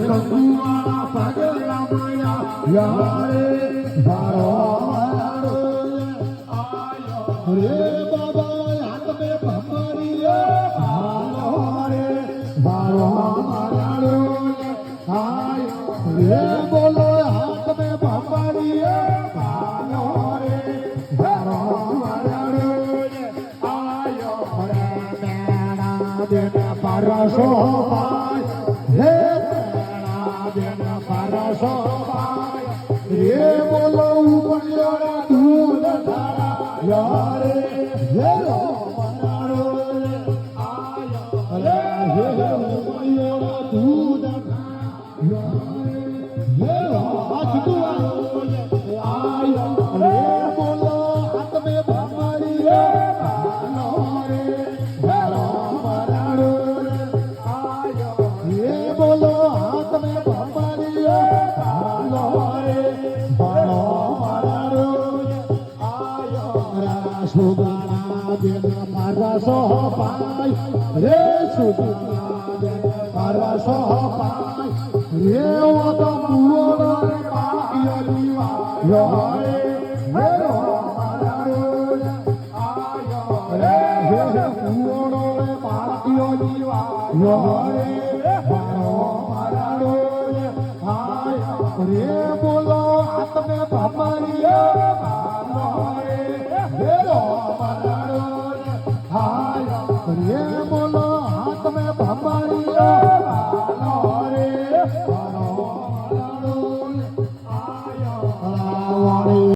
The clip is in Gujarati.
કંકુવાળા પગલા માયા યારે ભારો રે બાબા હાથ મે ભમરી રે ભારો રે ભારો મારો રે બોલો હાથ મે ભમરી રે ભારો રે ભારો મારો આયો રે મેણા દેન પરસો હે મેણા દેન પરસો રે બોલો ઉપડ્યો દૂધ ધારા યારે હેરો મનારો આયો રે હેરો દૂધ હેરો આજુઆ આયો રે બોલો હાથ મે ભમરી રે ભાલો રે હેરો મનારો આયો રે બોલો હાથ મે ભમરી રે ભાલો રે ભાલો મનારો સુગણા દેન પરસો પાય રે સુગણા દેન પરસો પાય રે ઓ તો પુઓનો રે પાયો દીવા યો રે હેરો મારો આયો રે પુઓનો રે પાયો દીવા યો રે